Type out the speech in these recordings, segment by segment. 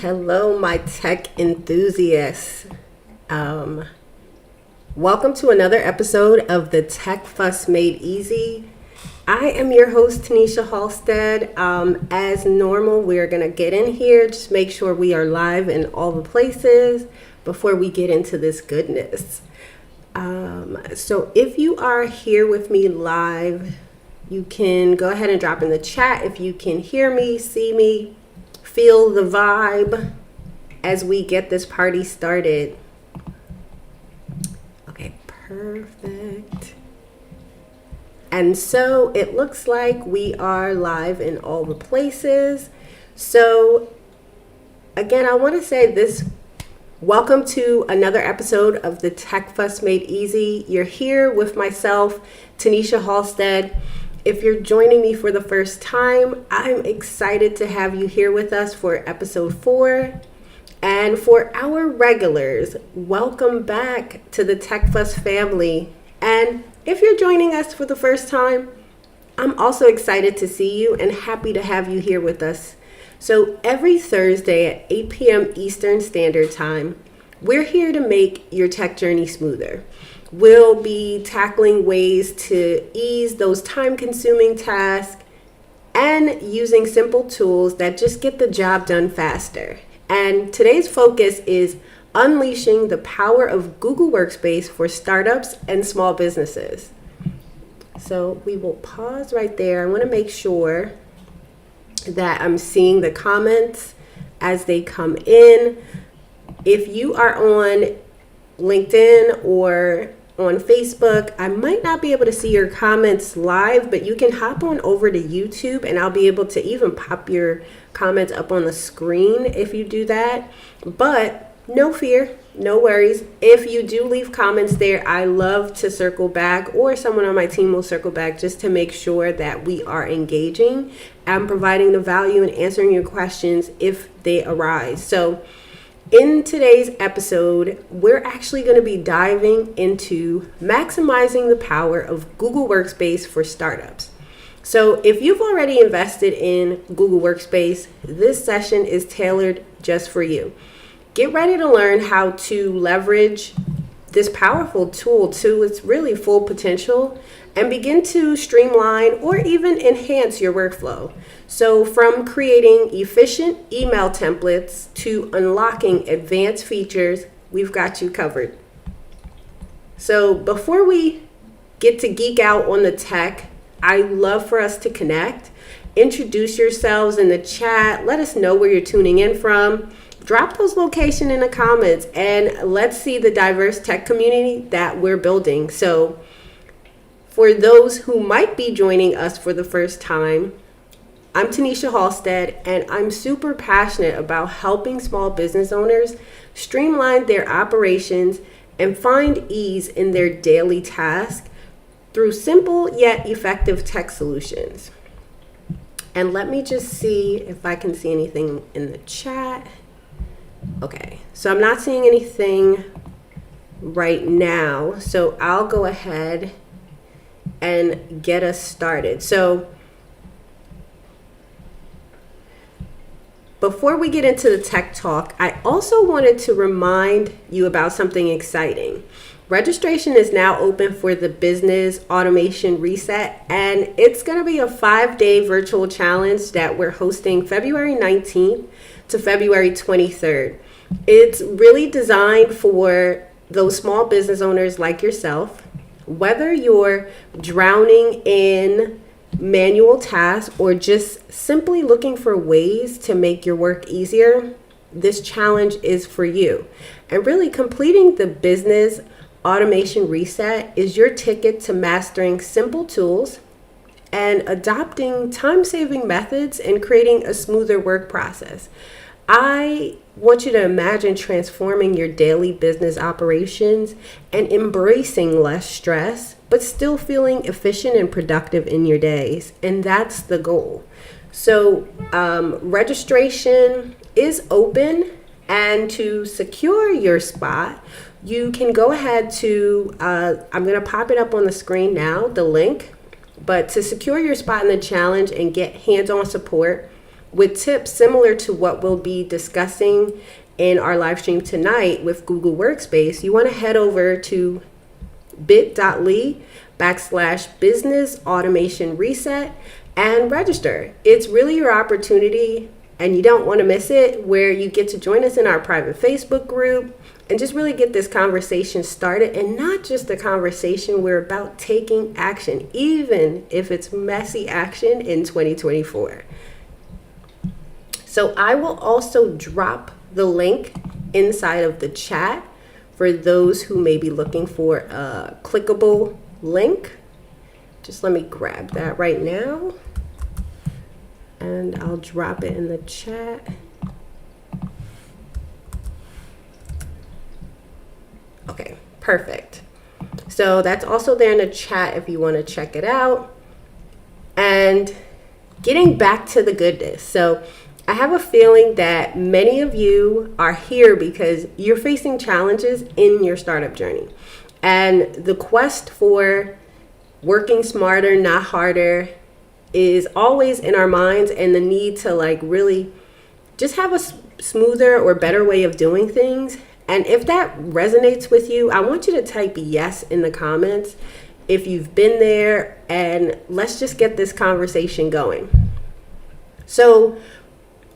Hello, my tech enthusiasts. Welcome to another episode of the Tech Fuss Made Easy. I am your host, Tanisha Halstead. As normal, we're going to get in here, just make sure we are live in all the places before we get into this goodness. So if you are here with me live, you can go ahead and drop in the chat if you can hear me, see me, feel the vibe as we get this party started. Okay, perfect. And so it looks like we are live in all the places. So again, I want to say this. Welcome to another episode of the Tech Fuss Made Easy. You're here with myself, Tanisha Halstead. If you're joining me for the first time, I'm excited to have you here with us for episode 4. And for our regulars, welcome back to the Tech Fuss family. And if you're joining us for the first time, I'm also excited to see you and happy to have you here with us. So every Thursday at 8 p.m. Eastern Standard Time, we're here to make your tech journey smoother. We'll be tackling ways to ease those time-consuming tasks and using simple tools that just get the job done faster. And today's focus is unleashing the power of Google Workspace for startups and small businesses. So we will pause right there. I want to make sure that I'm seeing the comments as they come in. If you are on LinkedIn or on Facebook, I might not be able to see your comments live, but you can hop on over to YouTube and I'll be able to even pop your comments up on the screen if you do that. But no fear, no worries. If you do leave comments there, I love to circle back, or someone on my team will circle back just to make sure that we are engaging and providing the value and answering your questions if they arise. So in today's episode, we're actually going to be diving into maximizing the power of Google Workspace for startups. So if you've already invested in Google Workspace, this session is tailored just for you. Get ready to learn how to leverage this powerful tool to its really full potential and begin to streamline or even enhance your workflow. So from creating efficient email templates to unlocking advanced features, we've got you covered. So before we get to geek out on the tech, I'd love for us to connect. Introduce yourselves in the chat. Let us know where you're tuning in from. Drop those locations in the comments and let's see the diverse tech community that we're building. So for those who might be joining us for the first time, I'm Tanisha Halstead and I'm super passionate about helping small business owners streamline their operations and find ease in their daily tasks through simple yet effective tech solutions. And let me just see if I can see anything in the chat. Okay, so I'm not seeing anything right now, so I'll go ahead and get us started. So before we get into the tech talk, I also wanted to remind you about something exciting. Registration is now open for the Business Automation Reset, and it's going to be a 5-day virtual challenge that we're hosting February 19th to February 23rd. It's really designed for those small business owners like yourself, whether you're drowning in manual tasks or just simply looking for ways to make your work easier. This challenge is for you. And really completing the Business Automation Reset is your ticket to mastering simple tools and adopting time-saving methods and creating a smoother work process. I want you to imagine transforming your daily business operations and embracing less stress, but still feeling efficient and productive in your days. And that's the goal. So registration is open, and to secure your spot, you can go ahead to, I'm going to pop it up on the screen now, the link. But to secure your spot in the challenge and get hands-on support, with tips similar to what we'll be discussing in our live stream tonight with Google Workspace, you want to head over to bit.ly/business automation reset and register. It's really your opportunity, and you don't want to miss it, where you get to join us in our private Facebook group and just really get this conversation started. And not just a conversation, we're about taking action, even if it's messy action in 2024. So I will also drop the link inside of the chat for those who may be looking for a clickable link. Just let me grab that right now, and I'll drop it in the chat. Okay, perfect. So that's also there in the chat if you want to check it out. And getting back to the goodness. So I have a feeling that many of you are here because you're facing challenges in your startup journey. And the quest for working smarter, not harder, is always in our minds, and the need to really just have a smoother or better way of doing things. And if that resonates with you, I want you to type yes in the comments if you've been there, and let's just get this conversation going. So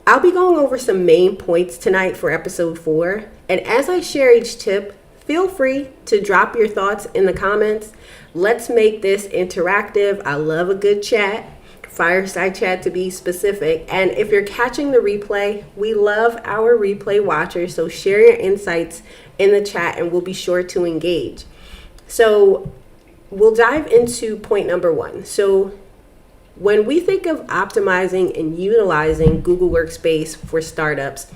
I'll be going over some main points tonight for episode 4. And as I share each tip, feel free to drop your thoughts in the comments. Let's make this interactive. I love a good chat, fireside chat to be specific. And if you're catching the replay, we love our replay watchers. So share your insights in the chat and we'll be sure to engage. So we'll dive into point number 1. So when we think of optimizing and utilizing Google Workspace for startups,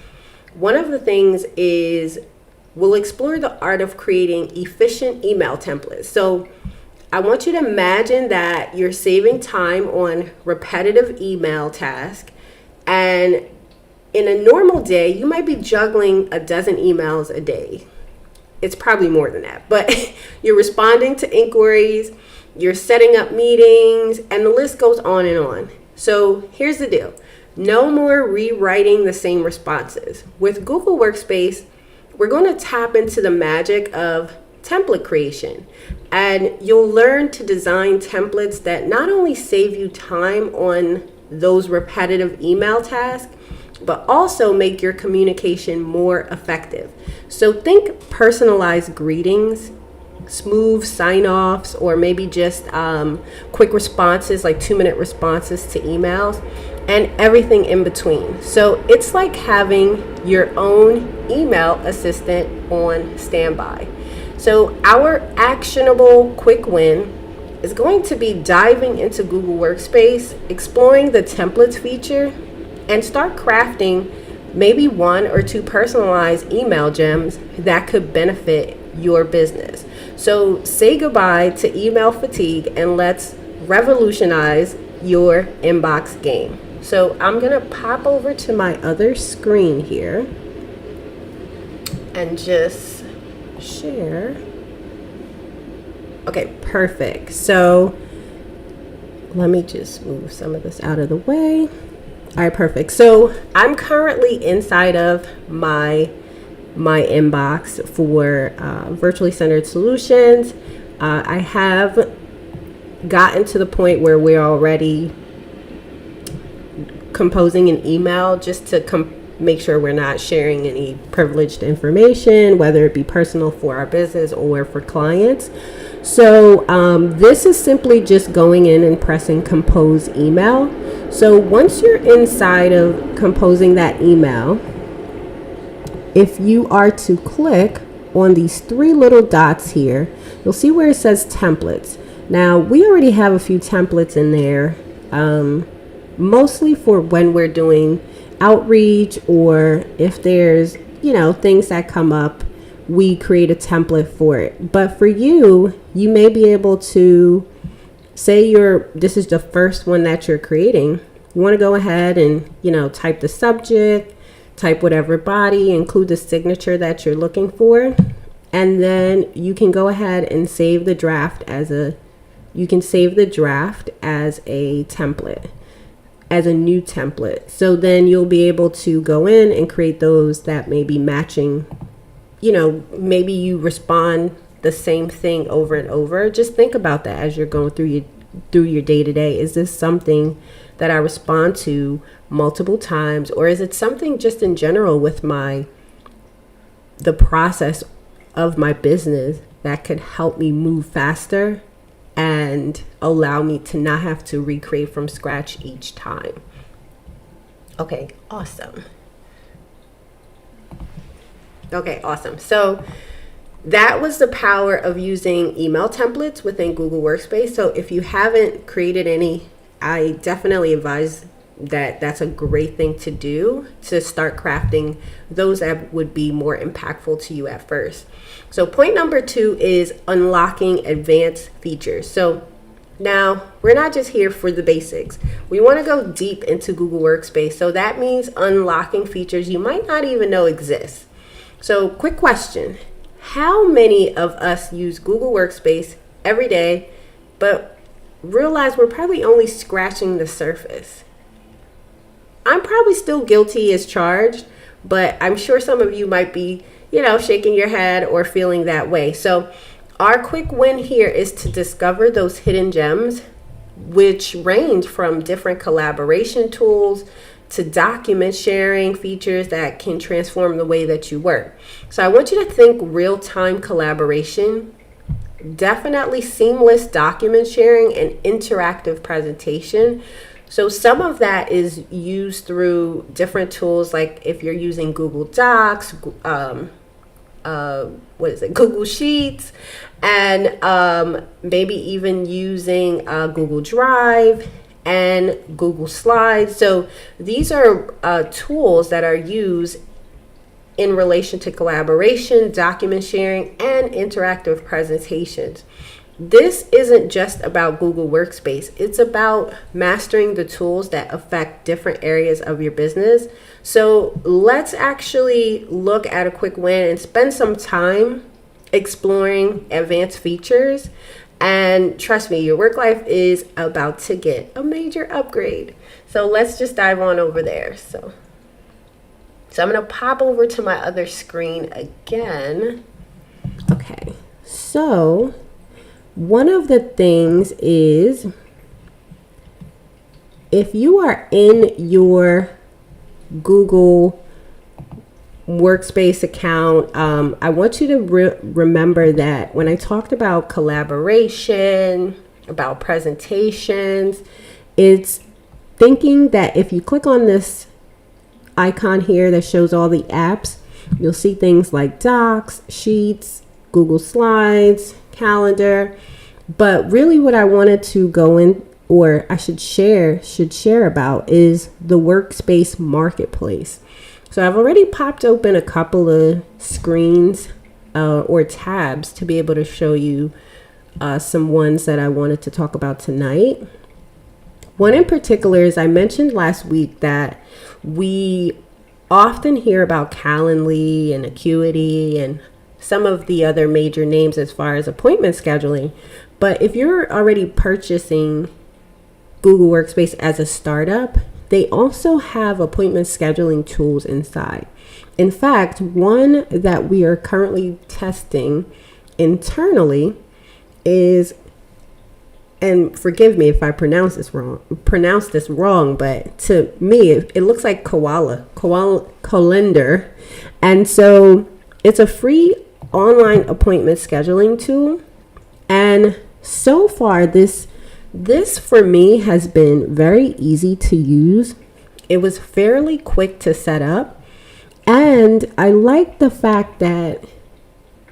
one of the things is we'll explore the art of creating efficient email templates. So I want you to imagine that you're saving time on repetitive email tasks, and in a normal day, you might be juggling a dozen emails a day. It's probably more than that, but you're responding to inquiries, you're setting up meetings, and the list goes on and on. So here's the deal. No more rewriting the same responses. With Google Workspace, we're going to tap into the magic of template creation, and you'll learn to design templates that not only save you time on those repetitive email tasks, but also make your communication more effective. So think personalized greetings, smooth sign-offs, or maybe just quick responses, like 2-minute responses to emails, and everything in between. So it's like having your own email assistant on standby. So our actionable quick win is going to be diving into Google Workspace, exploring the templates feature, and start crafting maybe 1 or 2 personalized email gems that could benefit your business. So say goodbye to email fatigue and let's revolutionize your inbox game. So I'm gonna pop over to my other screen here and just share. Okay, perfect. So let me just move some of this out of the way. All right, perfect. So I'm currently inside of my inbox for virtually centered solutions. I have gotten to the point where we're already composing an email just to make sure we're not sharing any privileged information, whether it be personal for our business or for clients. So this is simply just going in and pressing compose email. So once you're inside of composing that email, if you are to click on these 3 little dots here, you'll see where it says templates. Now, we already have a few templates in there, mostly for when we're doing outreach, or if there's, things that come up, we create a template for it. But for you, you may be able to say this is the first one that you're creating. You want to go ahead and, type the subject, type whatever body, include the signature that you're looking for, and then you can go ahead and save the draft as a template. as a new template. So then you'll be able to go in and create those that may be matching. Maybe you respond the same thing over and over. Just think about that as you're going through your day-to-day. Is this something that I respond to multiple times, or is it something just in general with the process of my business that could help me move faster and allow me to not have to recreate from scratch each time? Okay, awesome. So that was the power of using email templates within Google Workspace. So if you haven't created any, I definitely advise that that's a great thing to do, to start crafting those that would be more impactful to you at first. So point number 2 is unlocking advanced features. So now we're not just here for the basics. We want to go deep into Google Workspace. So that means unlocking features you might not even know exist. So quick question. How many of us use Google Workspace every day, but realize we're probably only scratching the surface? I'm probably still guilty as charged, but I'm sure some of you might be, shaking your head or feeling that way. So our quick win here is to discover those hidden gems, which range from different collaboration tools to document sharing features that can transform the way that you work. So I want you to think real-time collaboration, definitely seamless document sharing, and interactive presentation. So some of that is used through different tools, like if you're using Google Docs, Google Sheets, and maybe even using Google Drive and Google Slides. So these are tools that are used in relation to collaboration, document sharing, and interactive presentations. This isn't just about Google Workspace. It's about mastering the tools that affect different areas of your business. So let's actually look at a quick win and spend some time exploring advanced features. And trust me, your work life is about to get a major upgrade. So let's just dive on over there. So I'm going to pop over to my other screen again. Okay, so one of the things is, if you are in your Google Workspace account, I want you to remember that when I talked about collaboration, about presentations, it's thinking that if you click on this icon here that shows all the apps, you'll see things like Docs, Sheets, Google Slides, Calendar. But really what I wanted to go in, or I should share about, is the Workspace Marketplace. So I've already popped open a couple of screens or tabs to be able to show you some ones that I wanted to talk about tonight. One in particular is, I mentioned last week that we often hear about Calendly and Acuity and some of the other major names as far as appointment scheduling. But if you're already purchasing Google Workspace as a startup, they also have appointment scheduling tools inside. In fact, one that we are currently testing internally is, and forgive me if I pronounce this wrong, but to me, it looks like Calendar. And so it's a free online appointment scheduling tool. And so far, this for me has been very easy to use. It was fairly quick to set up. And I like the fact that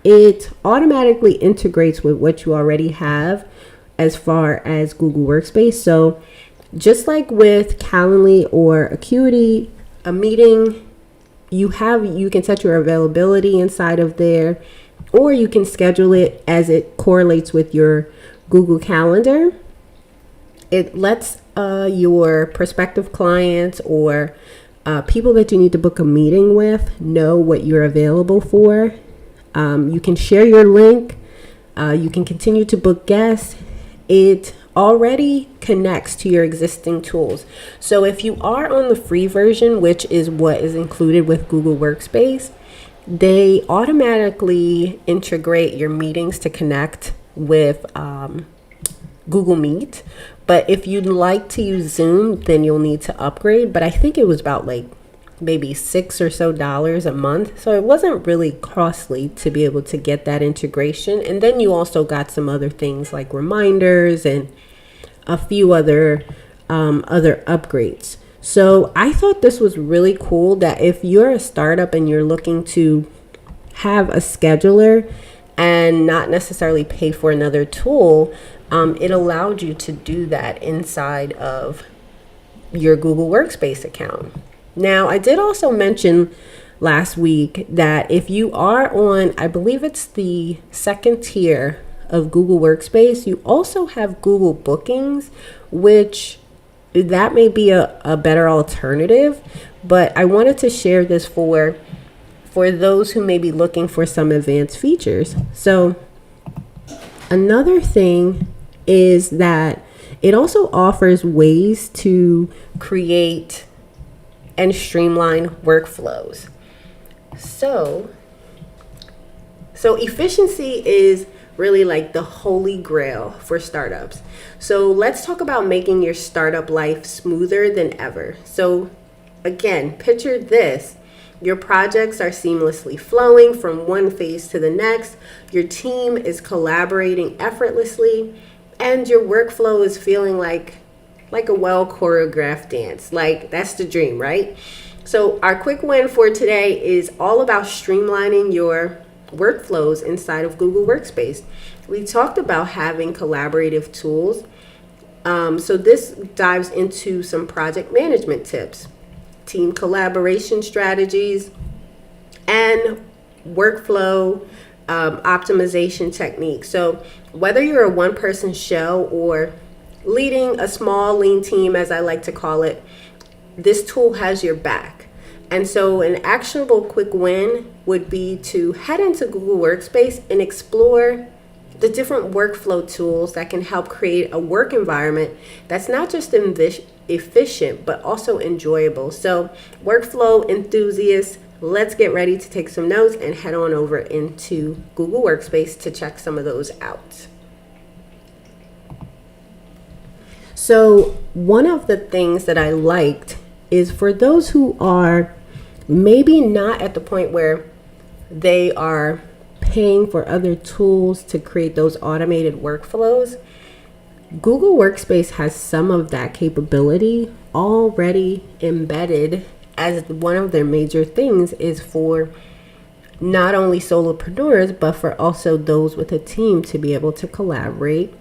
it automatically integrates with what you already have as far as Google Workspace. So just like with Calendly or Acuity, a meeting, you can set your availability inside of there, or you can schedule it as it correlates with your Google Calendar. It lets your prospective clients or people that you need to book a meeting with know what you're available for. You can share your link. You can continue to book guests. It already connects to your existing tools. So if you are on the free version, which is what is included with Google Workspace, they automatically integrate your meetings to connect with Google Meet. But if you'd like to use Zoom, then you'll need to upgrade. But I think it was about like maybe $6 or so a month. So it wasn't really costly to be able to get that integration. And then you also got some other things like reminders and a few other upgrades. So I thought this was really cool that if you're a startup and you're looking to have a scheduler and not necessarily pay for another tool, it allowed you to do that inside of your Google Workspace account. Now, I did also mention last week that if you are on, I believe it's the second tier of Google Workspace, you also have Google Bookings, which that may be a better alternative, but I wanted to share this for those who may be looking for some advanced features. So another thing is that it also offers ways to create and streamline workflows. So efficiency is really like the holy grail for startups. So let's talk about making your startup life smoother than ever. So again, picture this. Your projects are seamlessly flowing from one phase to the next. Your team is collaborating effortlessly, and your workflow is feeling like a well choreographed dance. Like, that's the dream, right? So our quick win for today is all about streamlining your workflows inside of Google Workspace. We talked about having collaborative tools. So this dives into some project management tips, team collaboration strategies, and workflow optimization techniques. So whether you're a one-person show or leading a small lean team, as I like to call it, this tool has your back. And so an actionable quick win would be to head into Google Workspace and explore the different workflow tools that can help create a work environment that's not just efficient, but also enjoyable. So workflow enthusiasts, let's get ready to take some notes and head on over into Google Workspace to check some of those out. So one of the things that I liked is for those who are maybe not at the point where they are paying for other tools to create those automated workflows, Google Workspace has some of that capability already embedded as one of their major things is for not only solopreneurs, but for also those with a team to be able to collaborate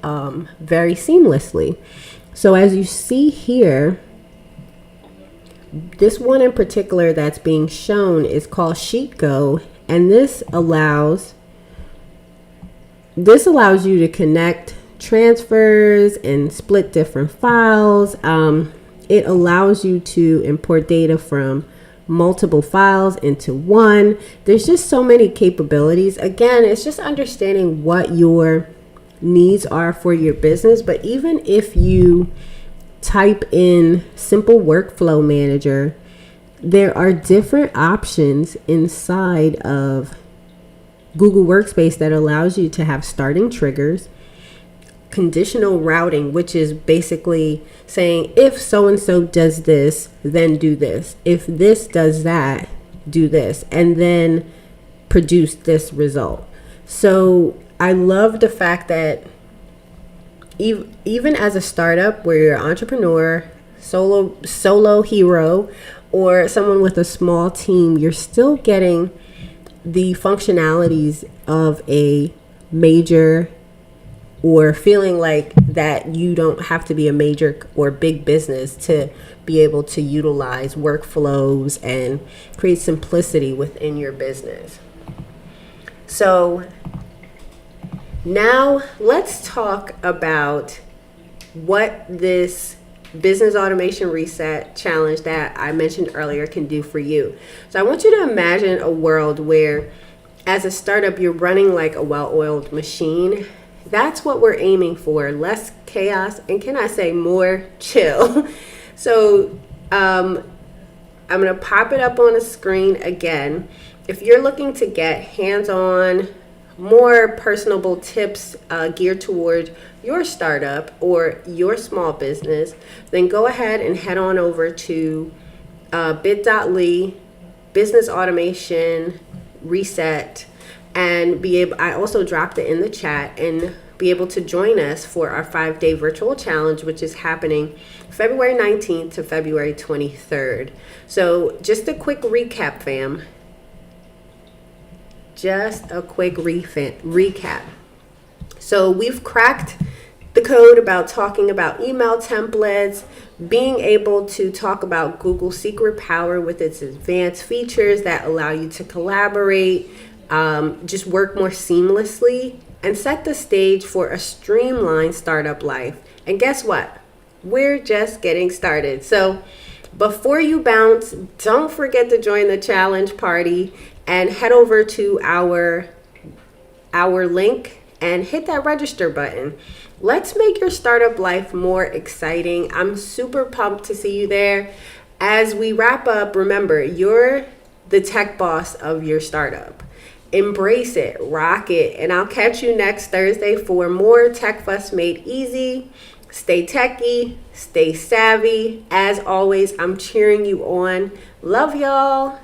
very seamlessly. So as you see here, this one in particular that's being shown is called SheetGo, and this allows you to connect transfers and split different files. It allows you to import data from multiple files into one. There's just so many capabilities. Again, it's just understanding what your needs are for your business. But even if you type in simple workflow manager, there are different options inside of Google Workspace that allows you to have starting triggers, conditional routing, which is basically saying if so-and-so does this, then do this. If this does that, do this, and then produce this result. So I love the fact that even as a startup where you're an entrepreneur, solo hero, or someone with a small team, you're still getting the functionalities of a major, or feeling like that you don't have to be a major or big business to be able to utilize workflows and create simplicity within your business. So now let's talk about what this business automation reset challenge that I mentioned earlier can do for you. So I want you to imagine a world where as a startup, you're running like a well-oiled machine. That's what we're aiming for. Less chaos, and can I say more chill. So I'm going to pop it up on the screen again. If you're looking to get hands-on, more personable tips geared toward your startup or your small business, then go ahead and head on over to bit.ly business automation reset, and be able, I also dropped it in the chat, and be able to join us for our 5-day virtual challenge, which is happening February 19th to February 23rd. So just a quick recap, fam. Just a quick recap. So we've cracked the code about talking about email templates, being able to talk about Google's secret power with its advanced features that allow you to collaborate, just work more seamlessly, and set the stage for a streamlined startup life. And guess what? We're just getting started. So before you bounce, don't forget to join the challenge party and head over to our link and hit that register button. Let's make your startup life more exciting. I'm super pumped to see you there. As we wrap up, remember, you're the tech boss of your startup. Embrace it, rock it, and I'll catch you next Thursday for more Tech Fuss Made Easy. Stay techy, stay savvy. As always, I'm cheering you on. Love y'all.